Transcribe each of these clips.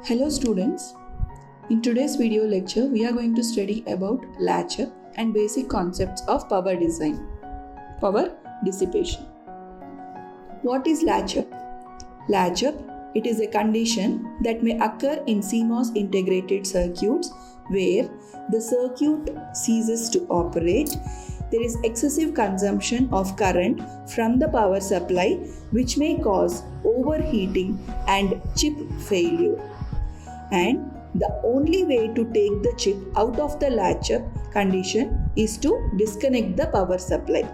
Hello students, in today's video lecture we are going to study about latch-up and basic concepts of power dissipation. What is latch-up? Latch-up, it is a condition that may occur in CMOS integrated circuits where the circuit ceases to operate. There is excessive consumption of current from the power supply which may cause overheating and chip failure. And the only way to take the chip out of the latch-up condition is to disconnect the power supply.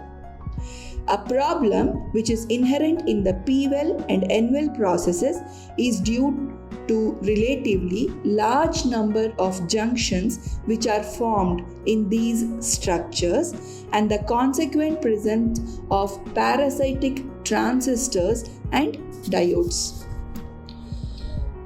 A problem which is inherent in the P-well and N-well processes is due to relatively large number of junctions which are formed in these structures and the consequent presence of parasitic transistors and diodes.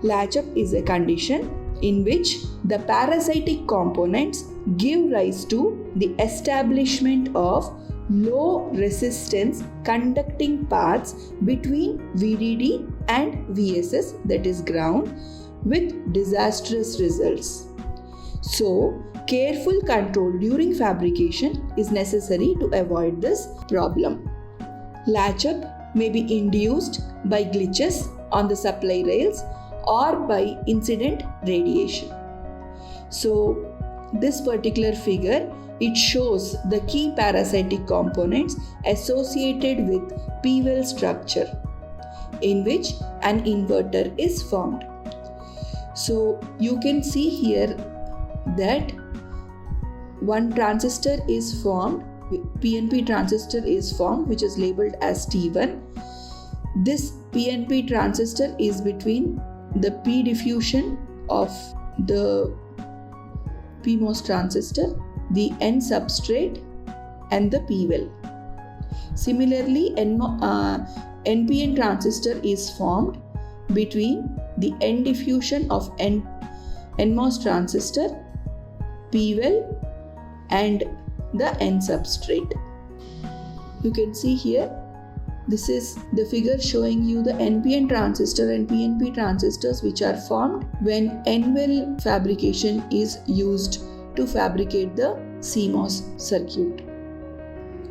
Latch-up is a condition in which the parasitic components give rise to the establishment of low resistance conducting paths between VDD and VSS, that is ground, with disastrous results. So, careful control during fabrication is necessary to avoid this problem. Latch-up may be induced by glitches on the supply rails or by incident radiation. So, this particular figure, it shows the key parasitic components associated with P-well structure in which an inverter is formed. So you can see here that one transistor is formed, PNP transistor is formed, which is labeled as T1. This PNP transistor is between the P diffusion of the PMOS transistor, the N substrate and the P-well. Similarly, NPN transistor is formed between the N diffusion of NMOS transistor, P-well and the N substrate. You can see here, this is the figure showing you the NPN transistor and PNP transistors which are formed when N-well fabrication is used to fabricate the CMOS circuit.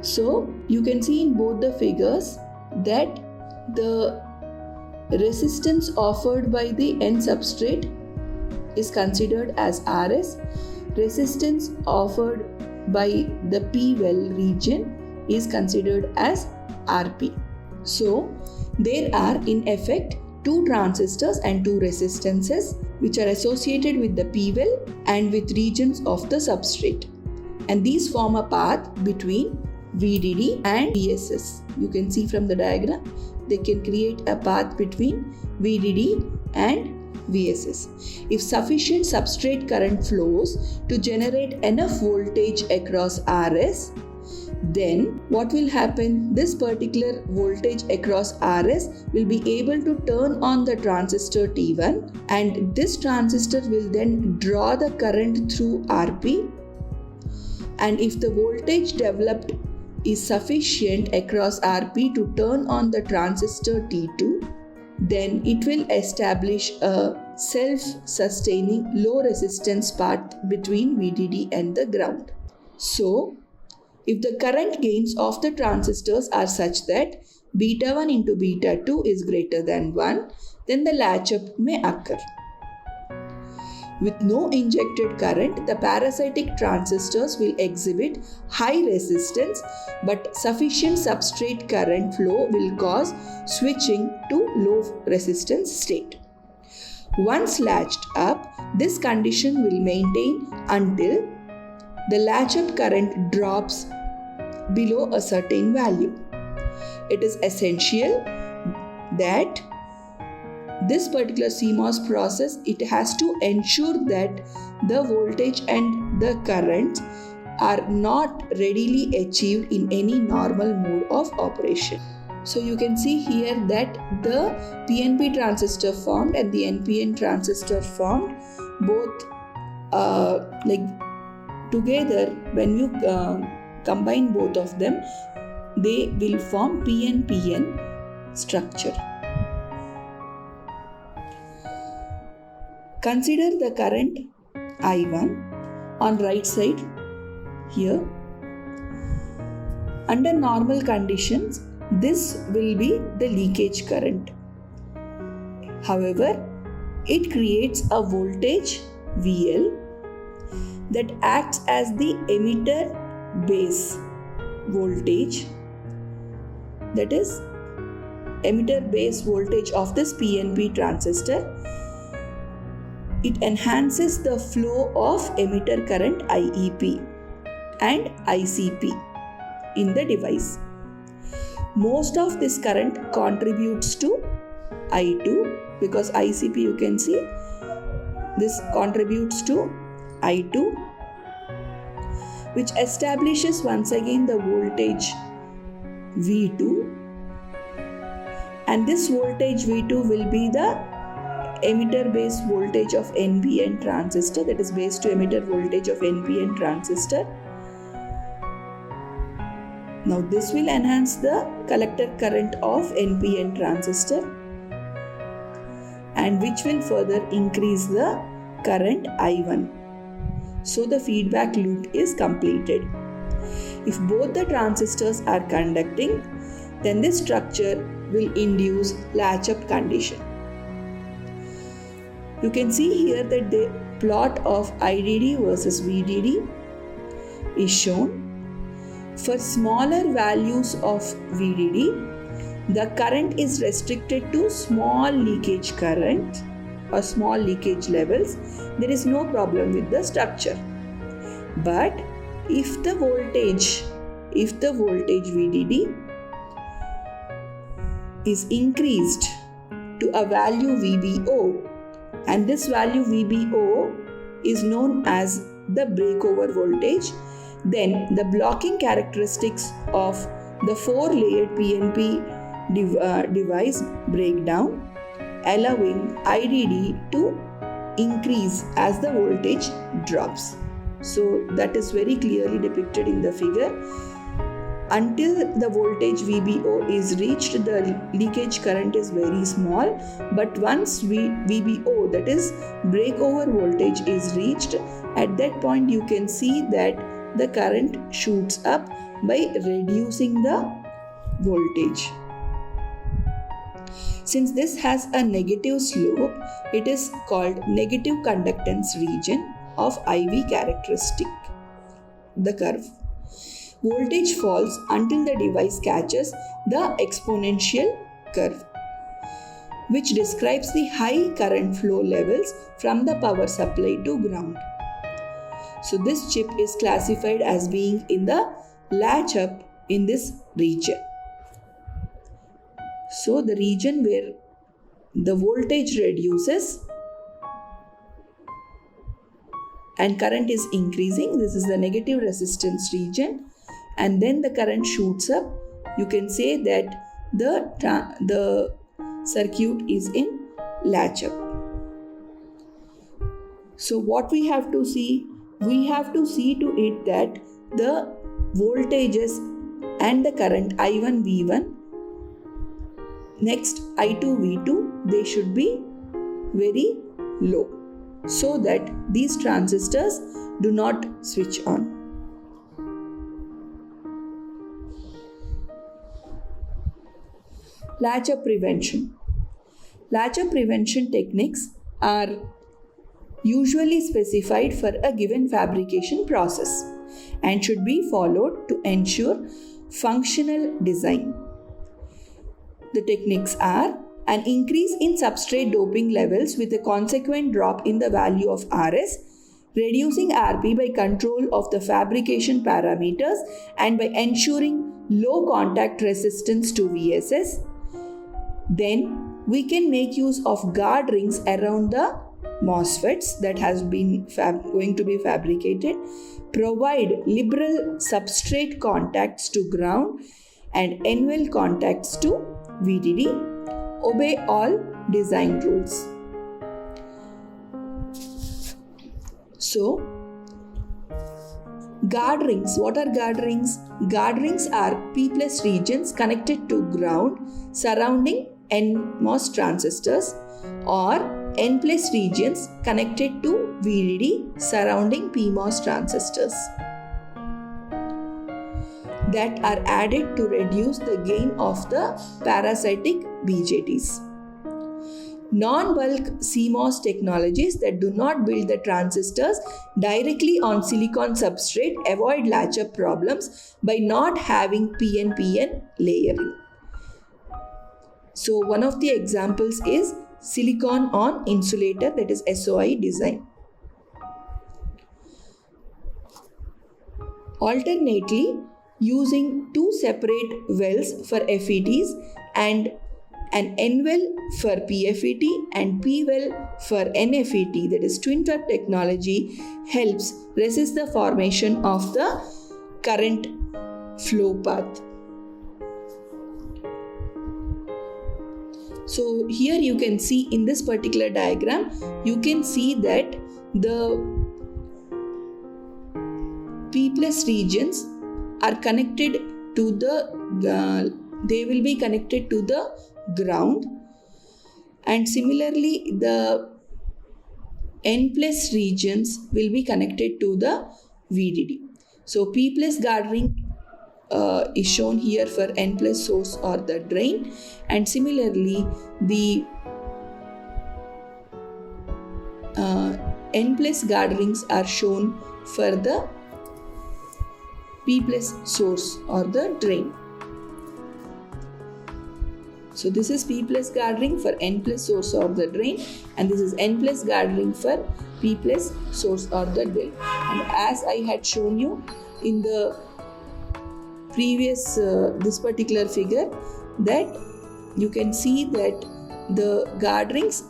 So you can see in both the figures that the resistance offered by the N substrate is considered as RS. Resistance offered by the P-well region is considered as RP. So there are in effect two transistors and two resistances which are associated with the P-well and with regions of the substrate, and these form a path between VDD and VSS. You can see from the diagram they can create a path between VDD and VSS. If sufficient substrate current flows to generate enough voltage across RS, then what will happen? This particular voltage across RS will be able to turn on the transistor T1, and this transistor will then draw the current through RP, and if the voltage developed is sufficient across RP to turn on the transistor T2, then it will establish a self-sustaining low resistance path between VDD and the ground. So, if the current gains of the transistors are such that beta 1 into beta 2 is greater than 1, then the latch-up may occur. With no injected current, the parasitic transistors will exhibit high resistance, but sufficient substrate current flow will cause switching to low resistance state. Once latched up, this condition will maintain until the latch-up current drops below a certain value. It is essential that this particular CMOS process, it has to ensure that the voltage and the currents are not readily achieved in any normal mode of operation. So you can see here that the PNP transistor formed and the NPN transistor formed, both together when you combine both of them, they will form PNPN structure. Consider the current I1 on right side here. Under normal conditions, this will be the leakage current. However, it creates a voltage VL that acts as the emitter base voltage, that is emitter base voltage of this PNP transistor. It enhances the flow of emitter current IEP and ICP in the device. Most of this current contributes to I2, because ICP you can see this contributes to I2, which establishes once again the voltage V2, and this voltage V2 will be the emitter base voltage of NPN transistor, that is base to emitter voltage of NPN transistor. Now this will enhance the collector current of NPN transistor, and which will further increase the current I1. So the feedback loop is completed. If both the transistors are conducting, then this structure will induce latch-up condition. You can see here that the plot of IDD versus VDD is shown. For smaller values of VDD, the current is restricted to small leakage current or small leakage levels. There is no problem with the structure. But if the voltage VDD is increased to a value VBO, and this value VBO is known as the breakover voltage, then the blocking characteristics of the 4-layered PNP device break down, allowing IDD to increase as the voltage drops. So that is very clearly depicted in the figure. Until the voltage VBO is reached, the leakage current is very small, but once VBO, that is breakover voltage, is reached, at that point you can see that the current shoots up by reducing the voltage. Since this has a negative slope, it is called negative conductance region of IV characteristic, the curve. Voltage falls until the device catches the exponential curve, which describes the high current flow levels from the power supply to ground. So this chip is classified as being in the latch up in this region. So the region where the voltage reduces and current is increasing, this is the negative resistance region, and then the current shoots up. You can say that the circuit is in latch up. So what we have to see? We have to see to it that the voltages and the current I1 V1, next I2 V2, they should be very low, so that these transistors do not switch on. Latch-up prevention. Latch-up prevention techniques are usually specified for a given fabrication process and should be followed to ensure functional design. The techniques are an increase in substrate doping levels with a consequent drop in the value of RS, reducing RP by control of the fabrication parameters and by ensuring low contact resistance to VSS. Then we can make use of guard rings around the MOSFETs that has been going to be fabricated, provide liberal substrate contacts to ground and N-well contacts to VDD, obey all design rules. So, guard rings. What are guard rings? Guard rings are P+ regions connected to ground surrounding NMOS transistors or N plus regions connected to VDD surrounding PMOS transistors that are added to reduce the gain of the parasitic BJTs. Non-bulk CMOS technologies that do not build the transistors directly on silicon substrate avoid latch-up problems by not having PN-PN layering. So one of the examples is silicon on insulator, that is SOI design. Alternately, using two separate wells for FETs and an N well for PFET and P well for NFET, that is twin trap technology, helps resist the formation of the current flow path. So here you can see in this particular diagram, you can see that the P plus regions are connected to they will be connected to the ground, and similarly the N plus regions will be connected to the VDD. So P plus gathering is shown here for N plus source or the drain, and similarly the N plus gatherings are shown for the P plus source or the drain. So this is P plus gathering for N plus source or the drain, and this is N plus gathering for P plus source or the drain. And as I had shown you in the previous this particular figure, that you can see that the gatherings,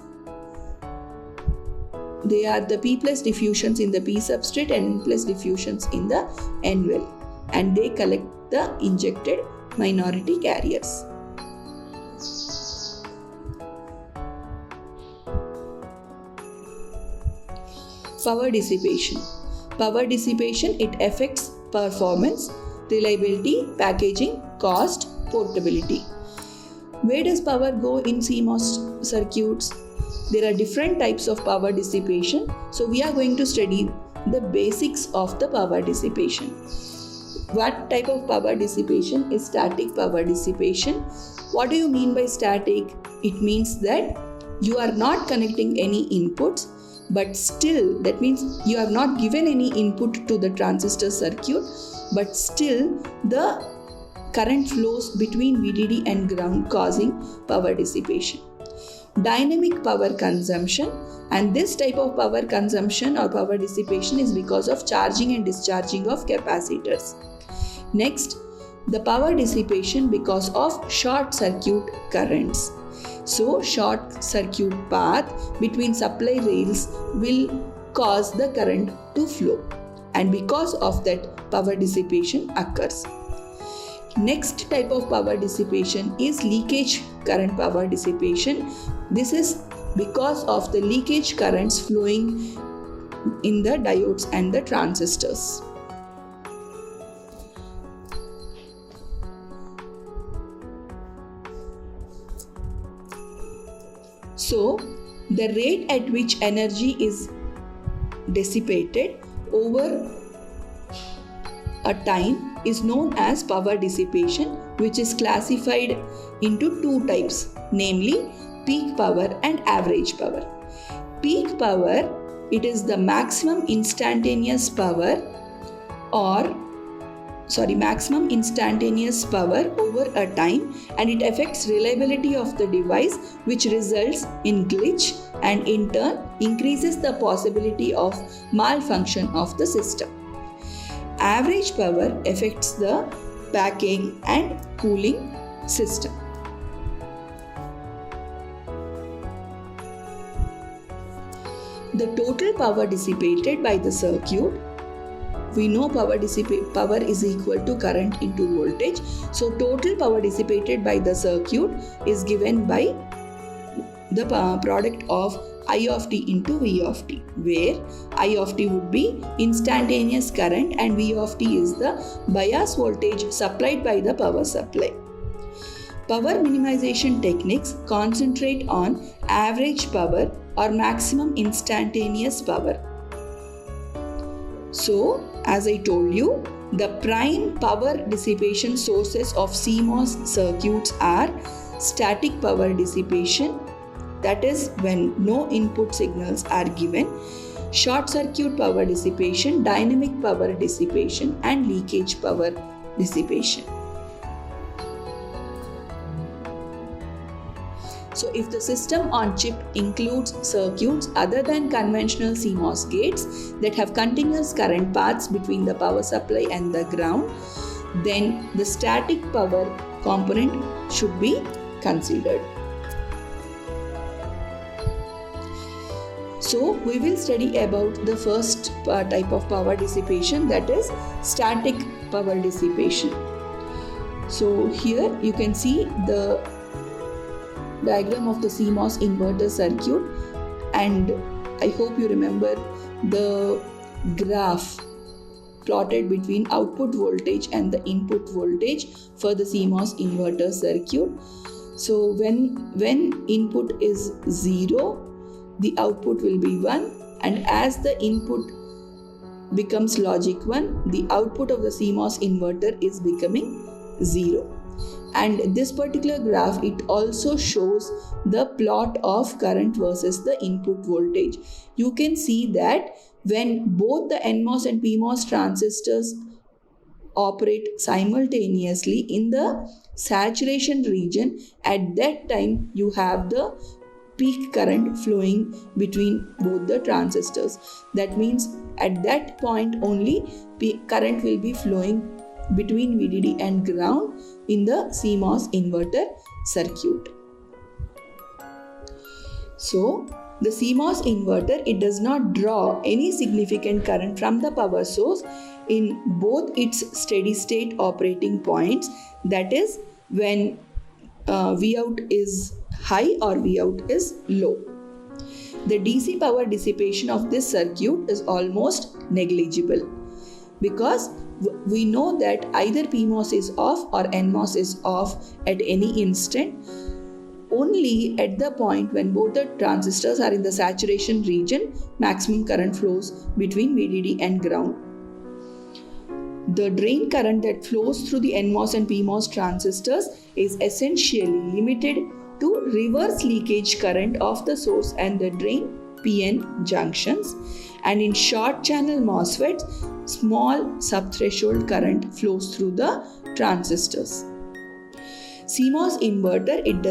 they are the P plus diffusions in the P substrate and N plus diffusions in the N well, and they collect the injected minority carriers. Power dissipation. Power dissipation, it affects performance, reliability, packaging, cost, portability. Where does power go in CMOS circuits? There are different types of power dissipation. So we are going to study the basics of the power dissipation. What type of power dissipation is static power dissipation? What do you mean by static? It means that you are not connecting any inputs, but still, that means you have not given any input to the transistor circuit, but still the current flows between VDD and ground, causing power dissipation. Dynamic power consumption, and this type of power consumption or power dissipation is because of charging and discharging of capacitors. Next, the power dissipation because of short circuit currents. So short circuit path between supply rails will cause the current to flow, and because of that, power dissipation occurs. Next type of power dissipation is leakage current power dissipation. This is because of the leakage currents flowing in the diodes and the transistors. So, the rate at which energy is dissipated over a time is known as power dissipation, which is classified into two types, namely peak power and average power. Peak power, it is the maximum instantaneous power over a time, and it affects reliability of the device, which results in glitch and in turn increases the possibility of malfunction of the system. Average power affects the packing and cooling system. The total power dissipated by the circuit, we know power is equal to current into voltage. So total power dissipated by the circuit is given by the product of I of t into V of t, where I of t would be instantaneous current and V of t is the bias voltage supplied by the power supply. Power minimization techniques concentrate on average power or maximum instantaneous power. So, as I told you, the prime power dissipation sources of CMOS circuits are static power dissipation, that is when no input signals are given, short circuit power dissipation, dynamic power dissipation, and leakage power dissipation. So if the system on chip includes circuits other than conventional CMOS gates that have continuous current paths between the power supply and the ground, then the static power component should be considered. So we will study about the first type of power dissipation, that is static power dissipation. So here you can see the diagram of the CMOS inverter circuit, and I hope you remember the graph plotted between output voltage and the input voltage for the CMOS inverter circuit. So when input is 0, the output will be 1, and as the input becomes logic 1, the output of the CMOS inverter is becoming 0. And this particular graph, it also shows the plot of current versus the input voltage. You can see that when both the NMOS and PMOS transistors operate simultaneously in the saturation region, at that time you have the peak current flowing between both the transistors. That means at that point only current will be flowing between VDD and ground in the CMOS inverter circuit. So the CMOS inverter, it does not draw any significant current from the power source in both its steady state operating points, that is when Vout is high or Vout is low. The DC power dissipation of this circuit is almost negligible because we know that either PMOS is off or NMOS is off at any instant. Only at the point when both the transistors are in the saturation region, maximum current flows between VDD and ground. The drain current that flows through the NMOS and PMOS transistors is essentially limited to reverse leakage current of the source and the drain PN junctions, and in short channel MOSFETs, small subthreshold current flows through the transistors. CMOS inverter, it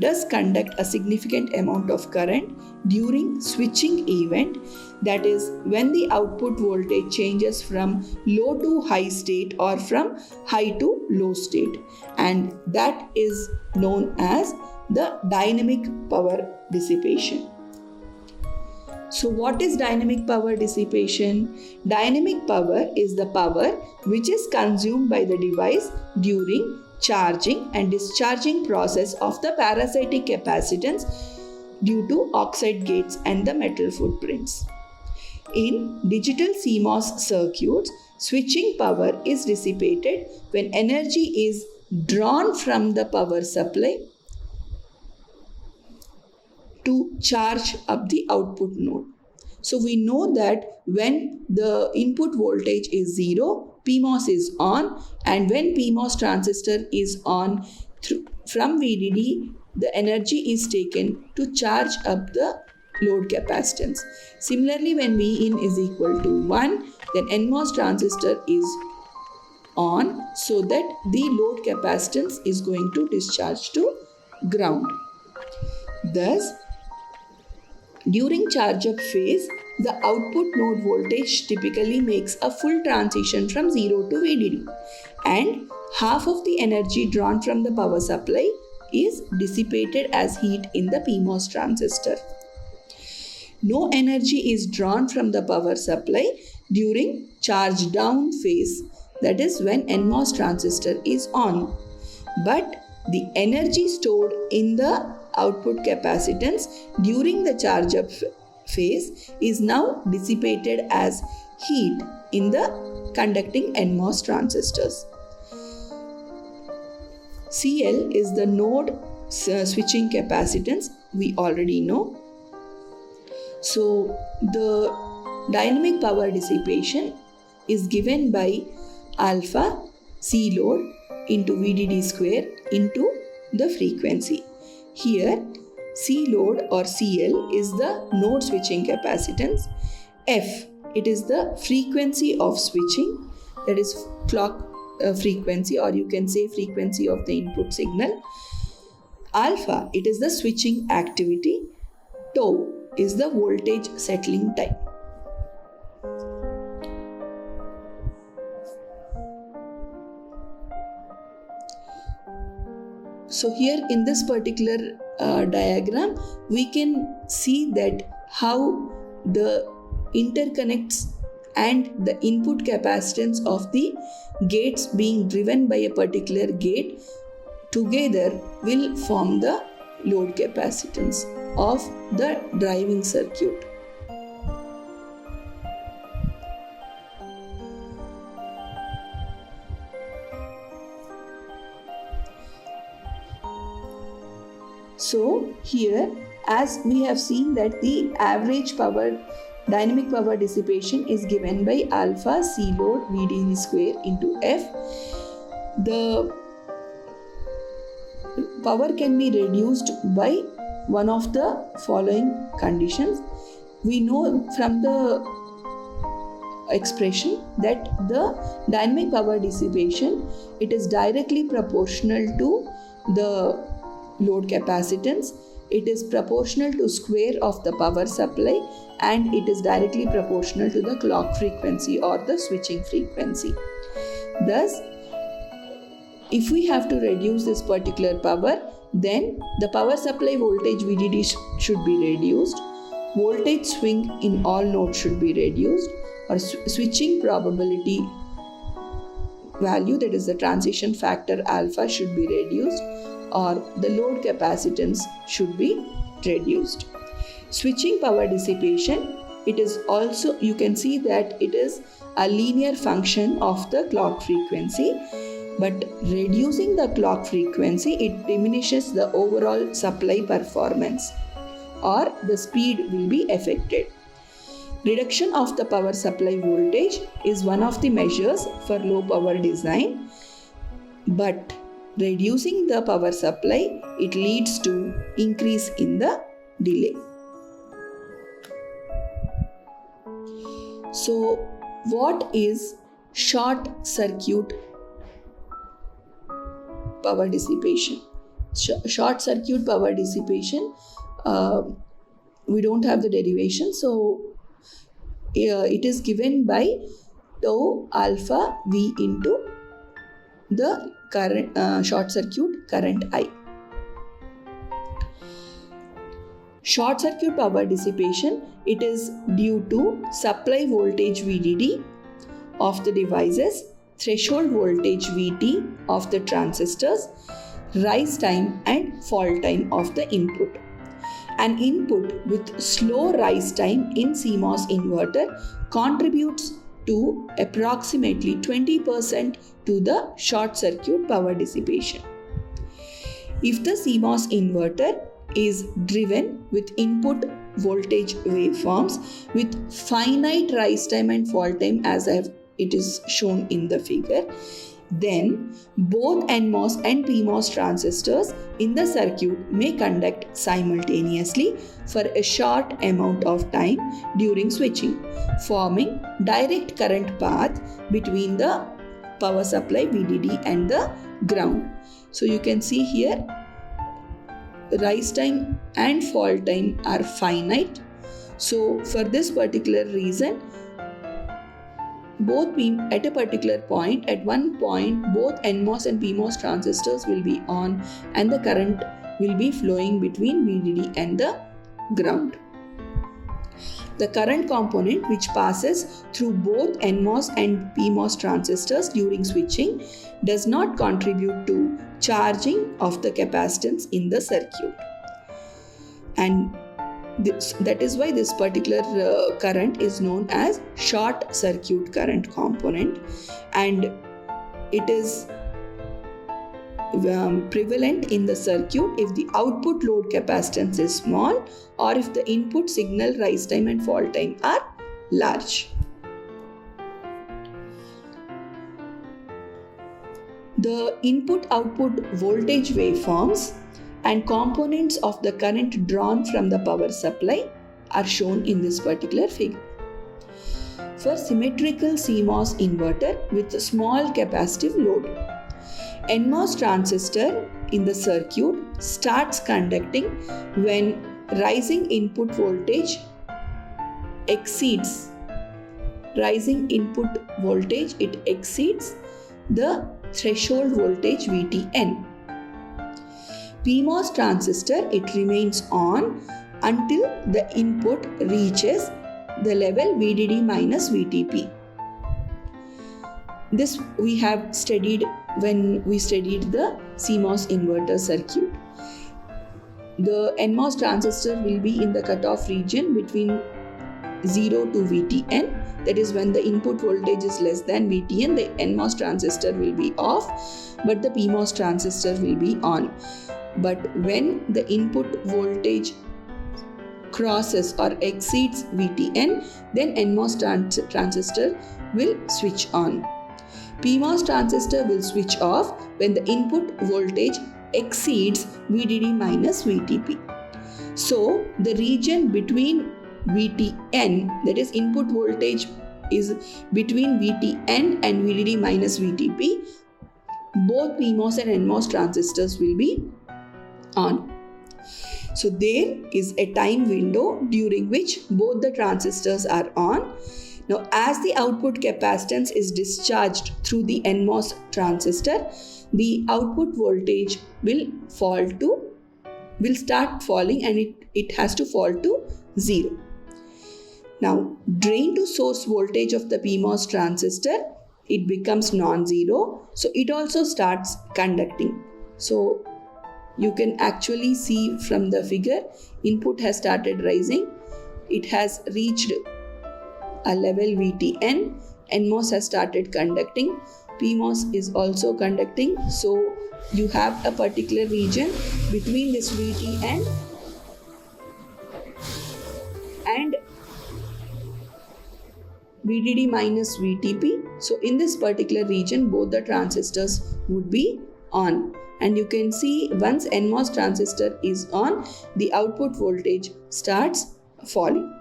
does conduct a significant amount of current during switching event, that is when the output voltage changes from low to high state or from high to low state, and that is known as the dynamic power dissipation. So what is dynamic power dissipation? Dynamic power is the power which is consumed by the device during charging and discharging process of the parasitic capacitance due to oxide gates and the metal footprints. In digital CMOS circuits, switching power is dissipated when energy is drawn from the power supply to charge up the output node. So we know that when the input voltage is 0, PMOS is on, and when PMOS transistor is on from VDD, the energy is taken to charge up the load capacitance. Similarly, when Vin is equal to 1, then NMOS transistor is on, so that the load capacitance is going to discharge to ground. Thus, during charge up phase, the output node voltage typically makes a full transition from 0 to VDD, and half of the energy drawn from the power supply is dissipated as heat in the PMOS transistor. No energy is drawn from the power supply during charge down phase, that is when NMOS transistor is on, but the energy stored in the output capacitance during the charge up phase is now dissipated as heat in the conducting NMOS transistors. CL is the node switching capacitance, we already know. So the dynamic power dissipation is given by alpha C load into VDD square into the frequency. Here C load or CL is the node switching capacitance. F, it is the frequency of switching, that is clock frequency, or you can say frequency of the input signal. Alpha, it is the switching activity. Tau is the voltage settling time. So here in this particular diagram, we can see that how the interconnects and the input capacitance of the gates being driven by a particular gate together will form the load capacitance of the driving circuit. So here, as we have seen that the average dynamic power dissipation is given by alpha C load VDD square into F. The power can be reduced by one of the following conditions. We know from the expression that the dynamic power dissipation, it is directly proportional to the load capacitance. It is proportional to square of the power supply, and it is directly proportional to the clock frequency or the switching frequency. Thus, if we have to reduce this particular power, then the power supply voltage VDD should be reduced, voltage swing in all nodes should be reduced, or switching probability value, that is the transition factor alpha, should be reduced, or the load capacitance should be reduced. Switching power dissipation, it is also, you can see that it is a linear function of the clock frequency, but reducing the clock frequency, it diminishes the overall supply performance, or the speed will be affected. Reduction of the power supply voltage is one of the measures for low power design, but reducing the power supply, it leads to increase in the delay. So, what is short circuit power dissipation? Short circuit power dissipation, we don't have the derivation, so it is given by tau alpha V into the current short circuit current I. Short circuit power dissipation, it is due to supply voltage VDD of the devices, threshold voltage VT of the transistors, rise time and fall time of the input. An input with slow rise time in CMOS inverter contributes to approximately 20% to the short circuit power dissipation. If the CMOS inverter is driven with input voltage waveforms with finite rise time and fall time as it is shown in the figure, then both NMOS and PMOS transistors in the circuit may conduct simultaneously for a short amount of time during switching, forming direct current path between the power supply VDD and the ground. So you can see here, rise time and fall time are finite. So for this particular reason, both at a particular point, at one point, both NMOS and PMOS transistors will be on and the current will be flowing between VDD and the ground. The current component which passes through both NMOS and PMOS transistors during switching does not contribute to charging of the capacitance in the circuit. And that is why this particular current is known as short circuit current component, and it is prevalent in the circuit if the output load capacitance is small or if the input signal rise time and fall time are large. The input-output voltage waveforms and components of the current drawn from the power supply are shown in this particular figure. For symmetrical CMOS inverter with a small capacitive load, NMOS transistor in the circuit starts conducting when rising input voltage exceeds the threshold voltage VTN. PMOS transistor, it remains on until the input reaches the level VDD minus VTP. This we have studied when we studied the CMOS inverter circuit. The NMOS transistor will be in the cutoff region between 0 to VTN. That is, when the input voltage is less than VTN, the NMOS transistor will be off, but the PMOS transistor will be on. But when the input voltage crosses or exceeds VTN, then NMOS transistor will switch on. PMOS transistor will switch off when the input voltage exceeds VDD minus VTP. So, the region between VTN, that is input voltage is between VTN and VDD minus VTP, both PMOS and NMOS transistors will be on. So there is a time window during which both the transistors are on. Now, as the output capacitance is discharged through the NMOS transistor, the output voltage will start falling, and it has to fall to 0. Now, drain to source voltage of the PMOS transistor, it becomes non-zero, so it also starts conducting. So you can actually see from the figure, input has started rising, it has reached a level VTN, NMOS has started conducting, PMOS is also conducting. So you have a particular region between this VTN and VDD minus VTP. So in this particular region, both the transistors would be on. And you can see once NMOS transistor is on, the output voltage starts falling.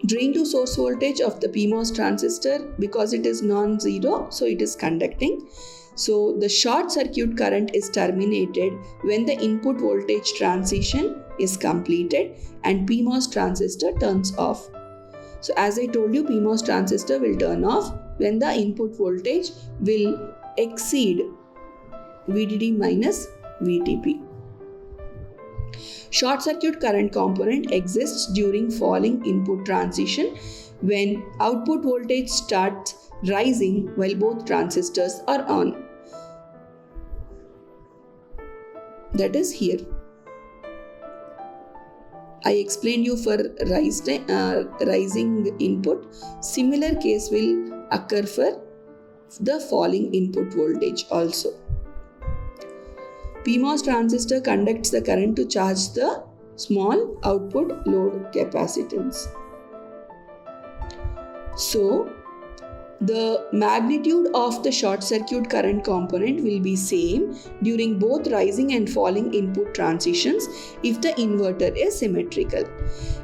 Drain to source voltage of the PMOS transistor, because it is non-zero, so it is conducting. So the short circuit current is terminated when the input voltage transition is completed and PMOS transistor turns off. So as I told you, PMOS transistor will turn off when the input voltage will exceed VDD minus VTP. Short circuit current component exists during falling input transition when output voltage starts rising while both transistors are on. That is here. I explained you for rising input. Similar case will occur for the falling input voltage also. PMOS transistor conducts the current to charge the small output load capacitance. So, the magnitude of the short circuit current component will be same during both rising and falling input transitions if the inverter is symmetrical,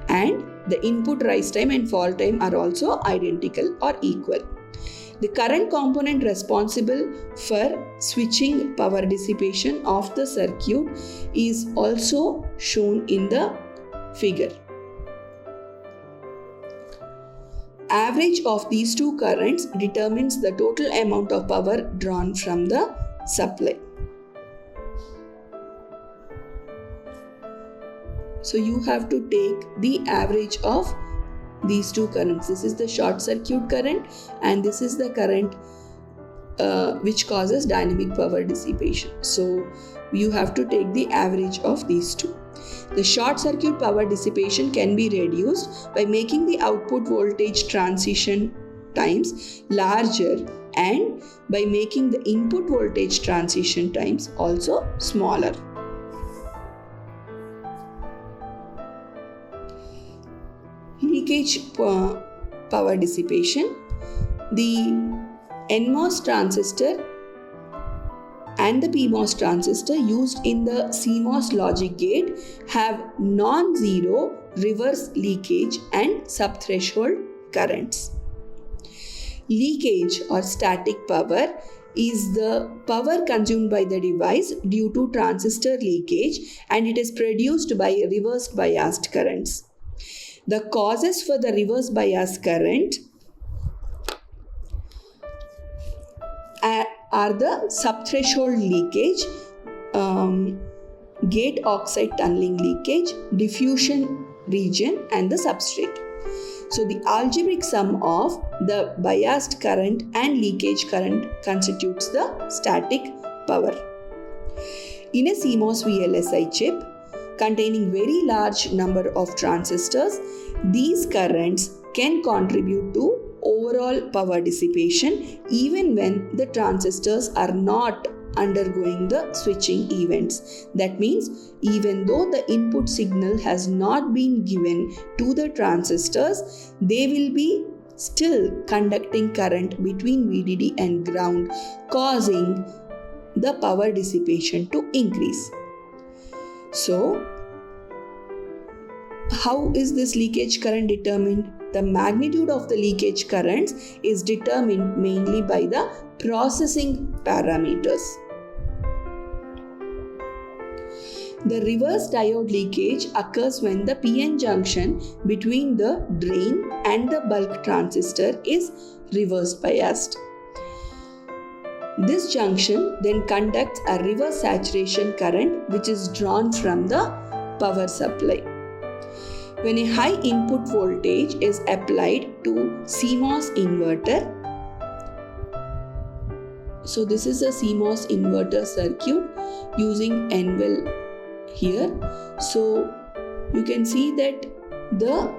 and the input rise time and fall time are also identical or equal. The current component responsible for switching power dissipation of the circuit is also shown in the figure. Average of these two currents determines the total amount of power drawn from the supply. So you have to take the average of these two currents. This is the short circuit current and this is the current which causes dynamic power dissipation. So you have to take the average of these two. The short circuit power dissipation can be reduced by making the output voltage transition times larger and by making the input voltage transition times also smaller. Leakage power dissipation. The NMOS transistor and the PMOS transistor used in the CMOS logic gate have non-zero reverse leakage and subthreshold currents. Leakage or static power is the power consumed by the device due to transistor leakage, and it is produced by reverse biased currents. The causes for the reverse bias current are the subthreshold leakage, gate oxide tunneling leakage, diffusion region, and the substrate. So the algebraic sum of the biased current and leakage current constitutes the static power. In a CMOS VLSI chip containing very large number of transistors, these currents can contribute to overall power dissipation even when the transistors are not undergoing the switching events. That means even though the input signal has not been given to the transistors, they will be still conducting current between VDD and ground, causing the power dissipation to increase. So, how is this leakage current determined? The magnitude of the leakage currents is determined mainly by the processing parameters. The reverse diode leakage occurs when the PN junction between the drain and the bulk transistor is reverse biased. This junction then conducts a reverse saturation current which is drawn from the power supply. When a high input voltage is applied to CMOS inverter, so this is a CMOS inverter circuit using N-well here. So you can see that the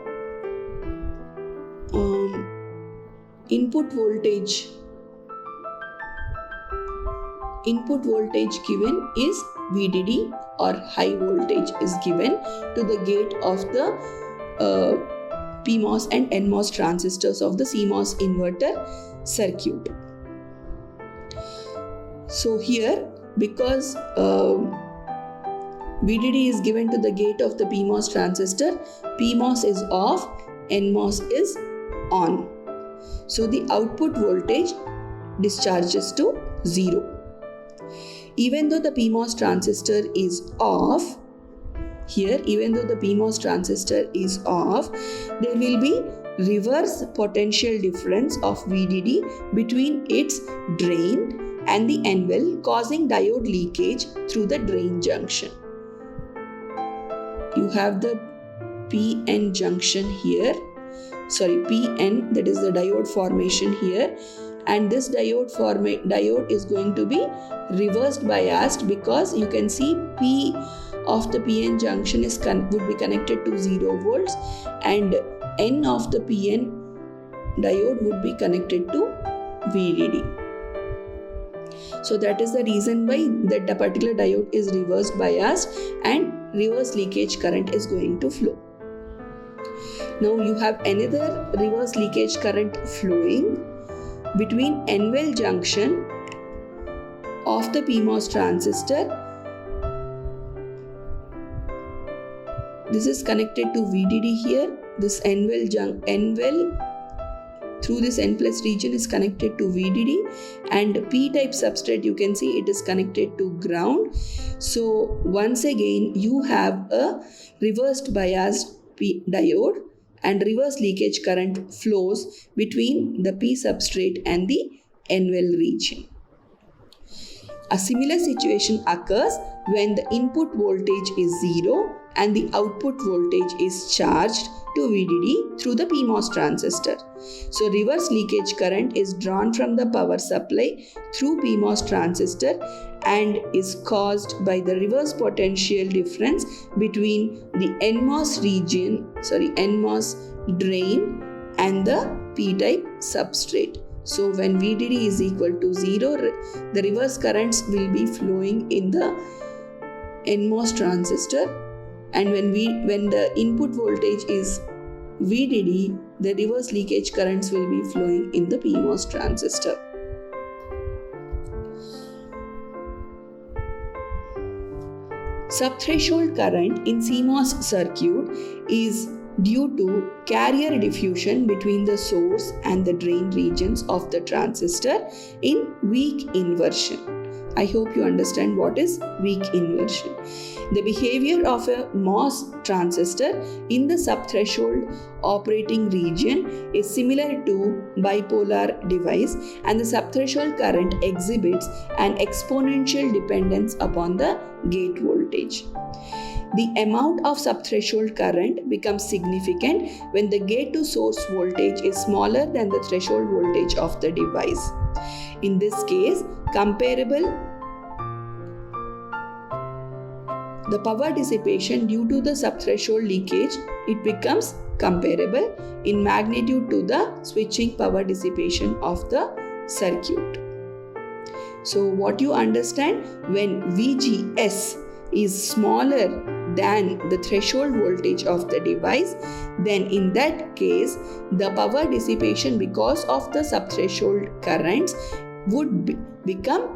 input voltage given is VDD, or high voltage is given to the gate of the PMOS and NMOS transistors of the CMOS inverter circuit. So here, because VDD is given to the gate of the PMOS transistor, PMOS is off, NMOS is on. So the output voltage discharges to 0. Even though the PMOS transistor is off, here even though the PMOS transistor is off, there will be reverse potential difference of VDD between its drain and the N-well, causing diode leakage through the drain junction. You have the PN junction here, PN, that is the diode formation here, and this diode is going to be reversed biased, because you can see P of the PN junction would be connected to 0 volts and N of the PN diode would be connected to VDD. So that is the reason why that particular diode is reversed biased and reverse leakage current is going to flow. Now you have another reverse leakage current flowing between N-well junction of the PMOS transistor. This is connected to VDD here. This N-well through this N plus region is connected to VDD, and P-type substrate, you can see it is connected to ground. So once again you have a reversed biased diode, and reverse leakage current flows between the P substrate and the N-well region. A similar situation occurs when the input voltage is 0 and the output voltage is charged to VDD through the PMOS transistor. So reverse leakage current is drawn from the power supply through PMOS transistor and is caused by the reverse potential difference between the NMOS drain and the P-type substrate. So when VDD is equal to 0, the reverse currents will be flowing in the NMOS transistor, and when the input voltage is VDD, the reverse leakage currents will be flowing in the PMOS transistor. Subthreshold current in CMOS circuit is due to carrier diffusion between the source and the drain regions of the transistor in weak inversion. I hope you understand what is weak inversion. The behavior of a MOS transistor in the subthreshold operating region is similar to bipolar device, and the subthreshold current exhibits an exponential dependence upon the gate voltage. The amount of subthreshold current becomes significant when the gate to source voltage is smaller than the threshold voltage of the device. In this case, the power dissipation due to the subthreshold leakage, it becomes comparable in magnitude to the switching power dissipation of the circuit. So what you understand, when VGS is smaller than the threshold voltage of the device, then in that case the power dissipation because of the subthreshold currents would become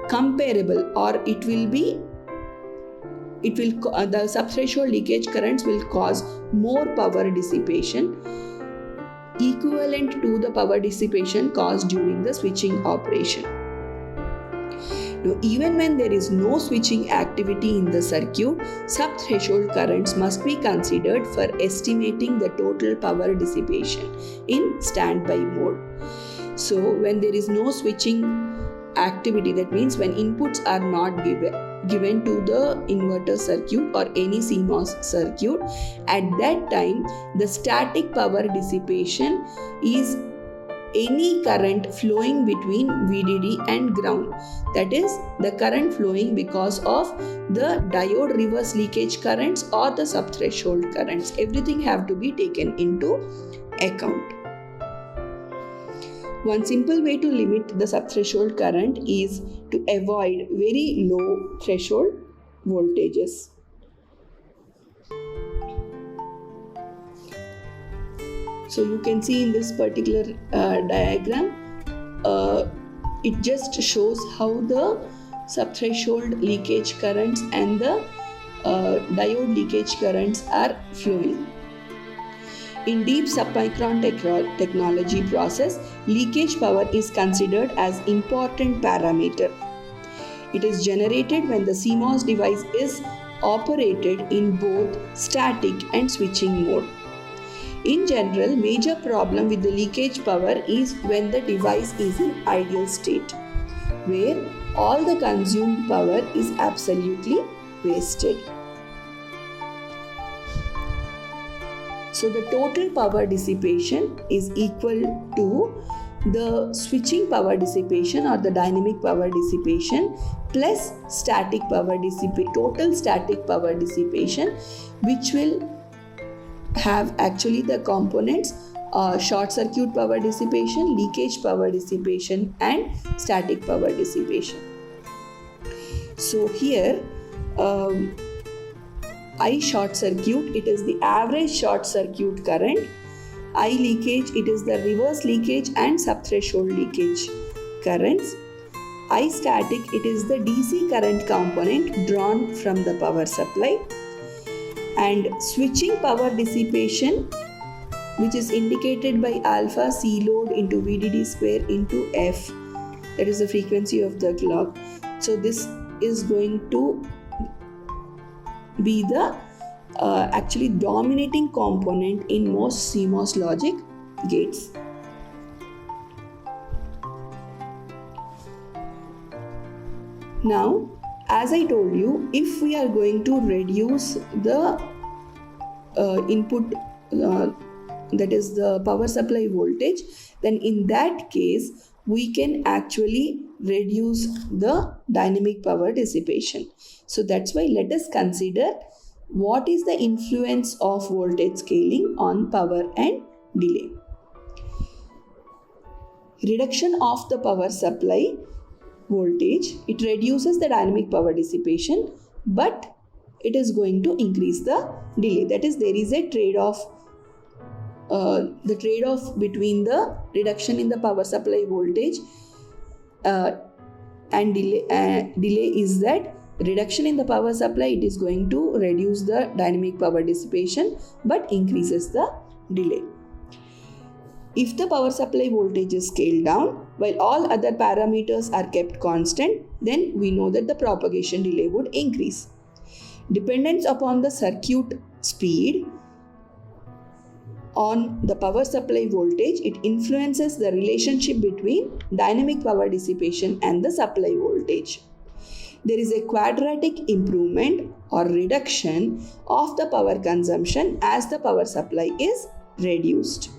comparable, or the subthreshold leakage currents will cause more power dissipation equivalent to the power dissipation caused during the switching operation. Now, even when there is no switching activity in the circuit, subthreshold currents must be considered for estimating the total power dissipation in standby mode. So when there is no switching activity, that means when inputs are not given to the inverter circuit or any CMOS circuit, at that time the static power dissipation is any current flowing between VDD and ground, that is the current flowing because of the diode reverse leakage currents or the subthreshold currents. Everything have to be taken into account. One simple way to limit the subthreshold current is to avoid very low threshold voltages. So you can see in this particular diagram, it just shows how the subthreshold leakage currents and the diode leakage currents are flowing. In deep submicron technology process, leakage power is considered as important parameter. It is generated when the CMOS device is operated in both static and switching mode. In general, major problem with the leakage power is when the device is in ideal state, where all the consumed power is absolutely wasted. So the total power dissipation is equal to the switching power dissipation or the dynamic power dissipation plus static power dissipation, total static power dissipation, which will have actually the components short circuit power dissipation, leakage power dissipation and static power dissipation. So here I short circuit, it is the average short circuit current. I leakage, it is the reverse leakage and subthreshold leakage currents. I static, it is the DC current component drawn from the power supply. And switching power dissipation, which is indicated by alpha C load into VDD square into F, that is the frequency of the clock. So this is going to be the actually dominating component in most CMOS logic gates. Now, as I told you, if we are going to reduce the input, that is the power supply voltage, then in that case we can actually reduce the dynamic power dissipation. So that's why let us consider what is the influence of voltage scaling on power and delay. reduction of the power supply voltage, it reduces the dynamic power dissipation, but it is going to increase the delay. That is, there is a trade-off. The trade-off between the reduction in the power supply voltage and delay is that reduction in the power supply, it is going to reduce the dynamic power dissipation but increases the delay. If the power supply voltage is scaled down while all other parameters are kept constant, then we know that the propagation delay would increase. Dependence upon the circuit speed on the power supply voltage, it influences the relationship between dynamic power dissipation and the supply voltage. There is a quadratic improvement or reduction of the power consumption as the power supply is reduced.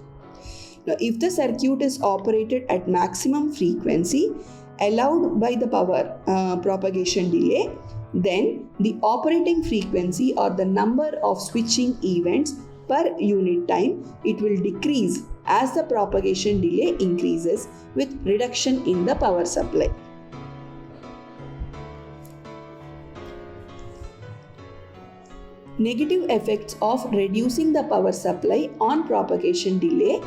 Now, if the circuit is operated at maximum frequency allowed by the power propagation delay, then the operating frequency or the number of switching events per unit time, it will decrease as the propagation delay increases with reduction in the power supply. Negative effects of reducing the power supply on propagation delay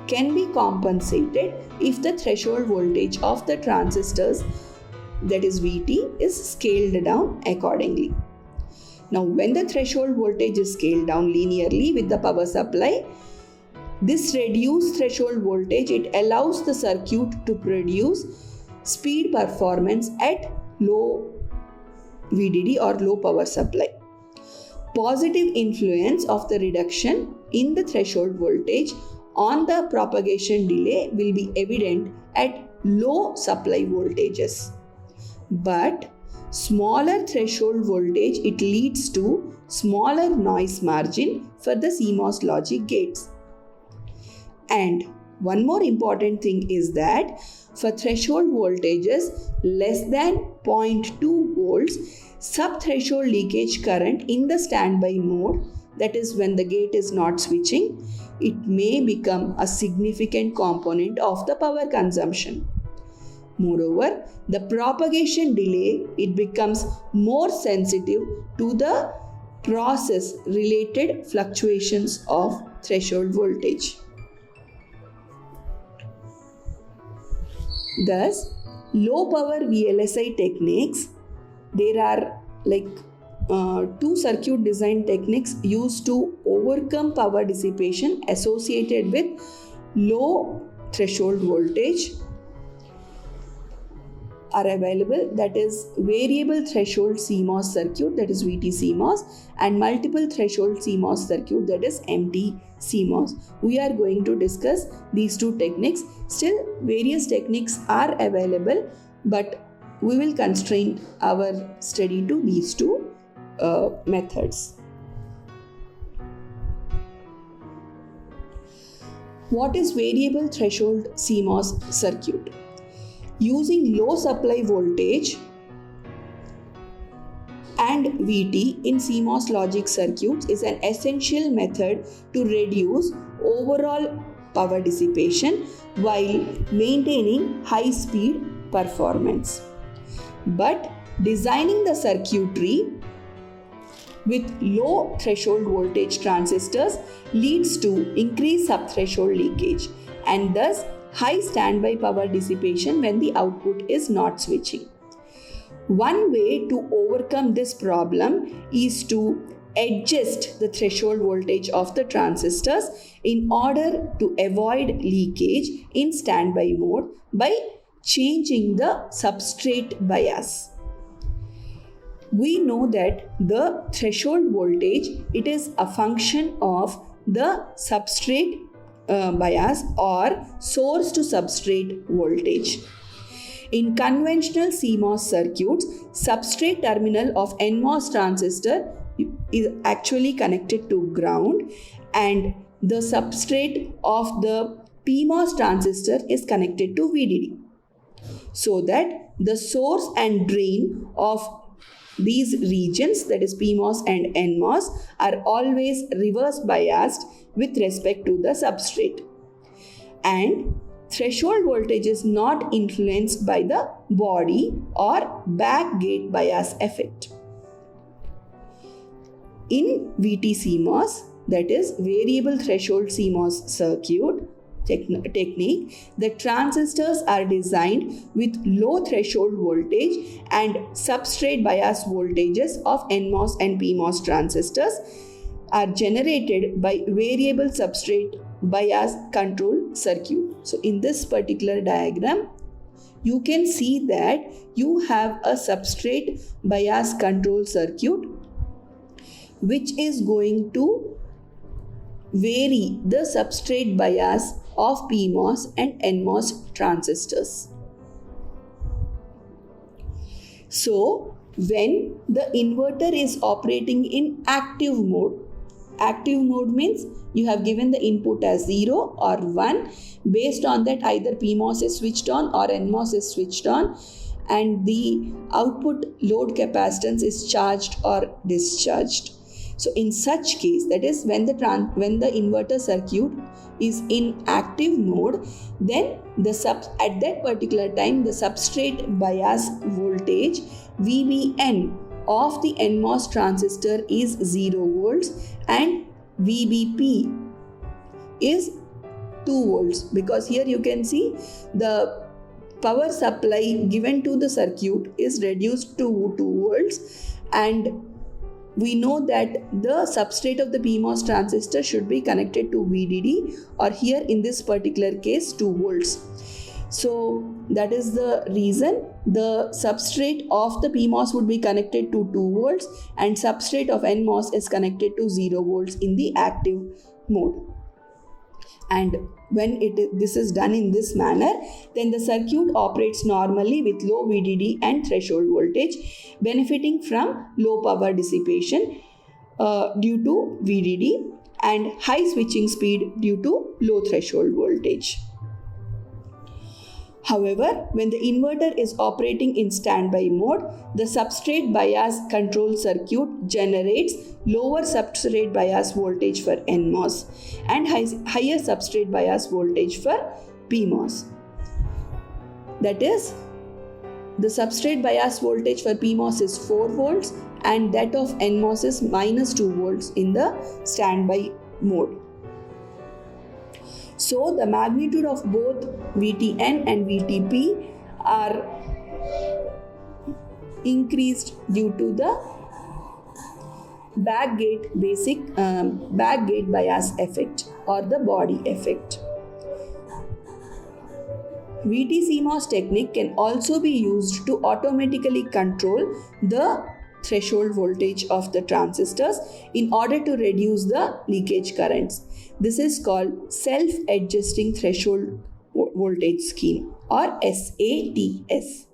can be compensated if the threshold voltage of the transistors, that is VT, is scaled down accordingly. Now, when the threshold voltage is scaled down linearly with the power supply, this reduced threshold voltage, it allows the circuit to produce speed performance at low VDD or low power supply. Positive influence of the reduction in the threshold voltage on the propagation delay will be evident at low supply voltages. But smaller threshold voltage, it leads to smaller noise margin for the CMOS logic gates. And one more important thing is that for threshold voltages less than 0.2 volts, sub-threshold leakage current in the standby mode, that is when the gate is not switching, it may become a significant component of the power consumption. Moreover, the propagation delay, it becomes more sensitive to the process-related fluctuations of threshold voltage. Thus, low power VLSI techniques, there are two circuit design techniques used to overcome power dissipation associated with low threshold voltage are available, that is variable threshold CMOS circuit, that is VT-CMOS, and multiple threshold CMOS circuit, that is MT-CMOS. We are going to discuss these two techniques. Still, various techniques are available, but we will constrain our study to these two methods. What is variable threshold CMOS circuit? Using low supply voltage and VT in CMOS logic circuits is an essential method to reduce overall power dissipation while maintaining high speed performance. But designing the circuitry with low threshold voltage transistors leads to increased subthreshold leakage and thus high standby power dissipation when the output is not switching. One way to overcome this problem is to adjust the threshold voltage of the transistors in order to avoid leakage in standby mode by changing the substrate bias. We know that the threshold voltage, it is a function of the substrate bias or source to substrate voltage. In conventional CMOS circuits, substrate terminal of NMOS transistor is actually connected to ground and the substrate of the PMOS transistor is connected to VDD. So that the source and drain of these regions, that is PMOS and NMOS, are always reverse biased with respect to the substrate. And threshold voltage is not influenced by the body or backgate bias effect. In VT-CMOS, that is variable threshold CMOS circuit technique, the transistors are designed with low threshold voltage and substrate bias voltages of NMOS and PMOS transistors are generated by variable substrate bias control circuit. So in this particular diagram, you can see that you have a substrate bias control circuit which is going to vary the substrate bias of PMOS and NMOS transistors. So, when the inverter is operating in active mode means you have given the input as 0 or 1. Based on that, either PMOS is switched on or NMOS is switched on, and the output load capacitance is charged or discharged. So in such case, that is when the inverter circuit is in active mode, then at that particular time the substrate bias voltage VBN of the NMOS transistor is 0 volts and VBP is 2 volts, because here you can see the power supply given to the circuit is reduced to 2 volts, and we know that the substrate of the PMOS transistor should be connected to VDD, or here in this particular case 2 volts. So that is the reason the substrate of the PMOS would be connected to 2 volts and substrate of NMOS is connected to 0 volts in the active mode. And when this is done in this manner, then the circuit operates normally with low VDD and threshold voltage, benefiting from low power dissipation due to VDD and high switching speed due to low threshold voltage. However, when the inverter is operating in standby mode, the substrate bias control circuit generates lower substrate bias voltage for NMOS and higher substrate bias voltage for PMOS. That is, the substrate bias voltage for PMOS is 4 volts and that of NMOS is minus 2 volts in the standby mode. So the magnitude of both VTN and VTP are increased due to the backgate bias effect or the body effect. VT-CMOS technique can also be used to automatically control the threshold voltage of the transistors in order to reduce the leakage currents. This is called self-adjusting threshold voltage scheme or SATS.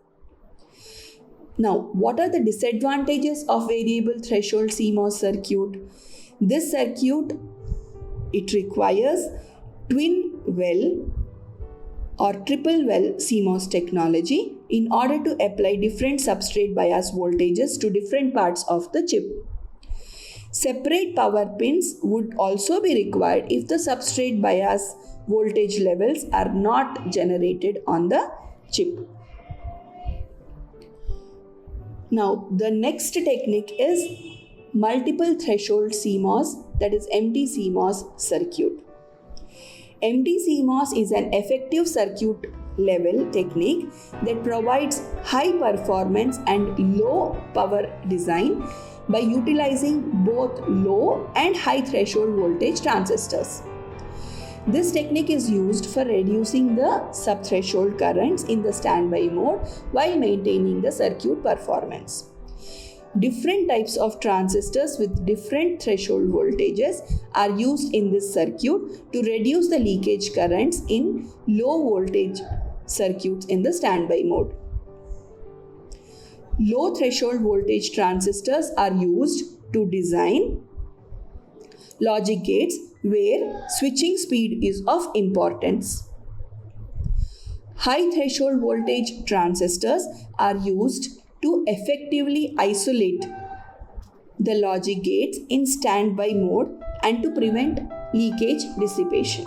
Now, what are the disadvantages of variable threshold CMOS circuit? This circuit, it requires twin well or triple well CMOS technology in order to apply different substrate bias voltages to different parts of the chip. Separate power pins would also be required if the substrate bias voltage levels are not generated on the chip. Now, the next technique is multiple threshold CMOS, that is MT-CMOS circuit. MT-CMOS is an effective circuit level technique that provides high performance and low power design by utilizing both low and high threshold voltage transistors. This technique is used for reducing the subthreshold currents in the standby mode while maintaining the circuit performance. Different types of transistors with different threshold voltages are used in this circuit to reduce the leakage currents in low voltage circuits in the standby mode. Low threshold voltage transistors are used to design logic gates where switching speed is of importance. High threshold voltage transistors are used to effectively isolate the logic gates in standby mode and to prevent leakage dissipation.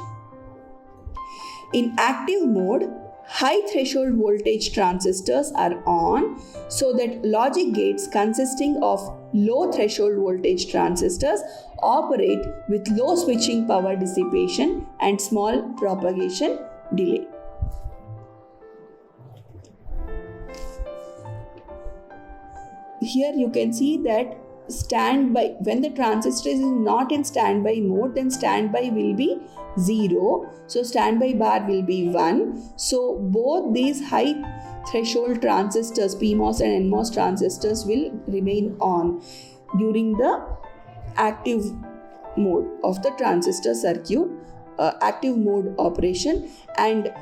In active mode, high threshold voltage transistors are on, so that logic gates consisting of low threshold voltage transistors operate with low switching power dissipation and small propagation delay. Here you can see that standby, when the transistor is not in standby mode, then standby will be 0, so standby bar will be 1. So both these high threshold transistors, PMOS and NMOS transistors, will remain on during the active mode of the transistor circuit, active mode operation, and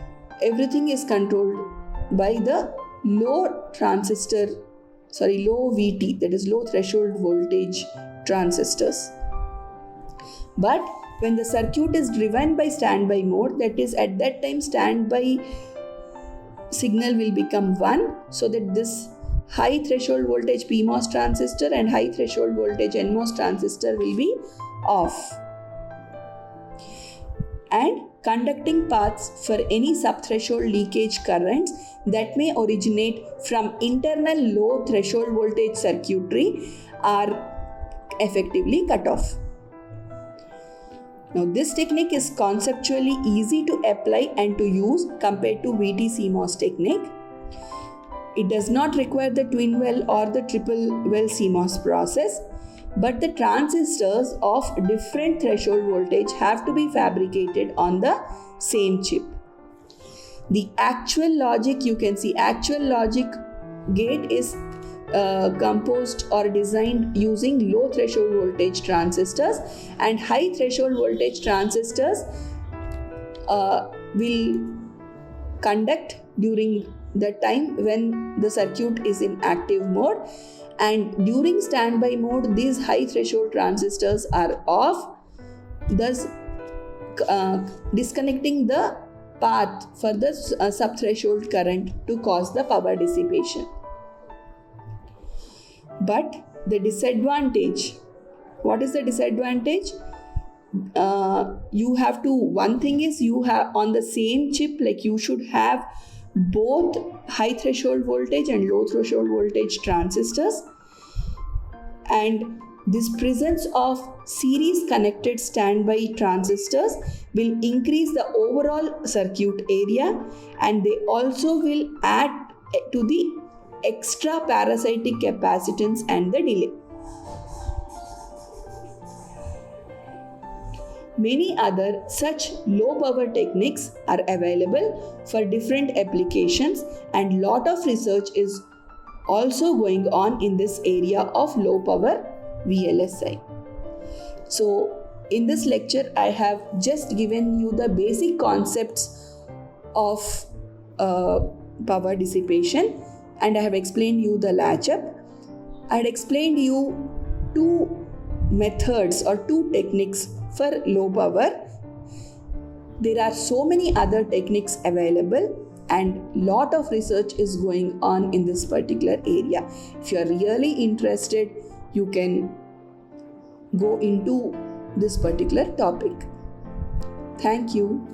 everything is controlled by the low VT, that is low threshold voltage transistors. But when the circuit is driven by standby mode, that is at that time standby signal will become 1, so that this high threshold voltage PMOS transistor and high threshold voltage NMOS transistor will be off. And conducting paths for any subthreshold leakage currents that may originate from internal low threshold voltage circuitry are effectively cut off. Now, this technique is conceptually easy to apply and to use compared to VT-CMOS technique. It does not require the twin well or the triple well CMOS process, but the transistors of different threshold voltage have to be fabricated on the same chip. The actual logic, you can see actual logic gate is composed or designed using low threshold voltage transistors, and high threshold voltage transistors will conduct during the time when the circuit is in active mode, and during standby mode these high threshold transistors are off, thus disconnecting the path for the subthreshold current to cause the power dissipation. But the disadvantage, what is the disadvantage? You have to, one thing is you have on the same chip, like you should have both high threshold voltage and low threshold voltage transistors, and this presence of series connected standby transistors will increase the overall circuit area, and they also will add to the extra parasitic capacitance and the delay. Many other such low power techniques are available for different applications, and lot of research is also going on in this area of low power VLSI. So in this lecture I have just given you the basic concepts of power dissipation, and I have explained you the latch up. I had explained you two methods or two techniques for low power. There are so many other techniques available, and lot of research is going on in this particular area. If you are really interested, you can go into this particular topic. Thank you.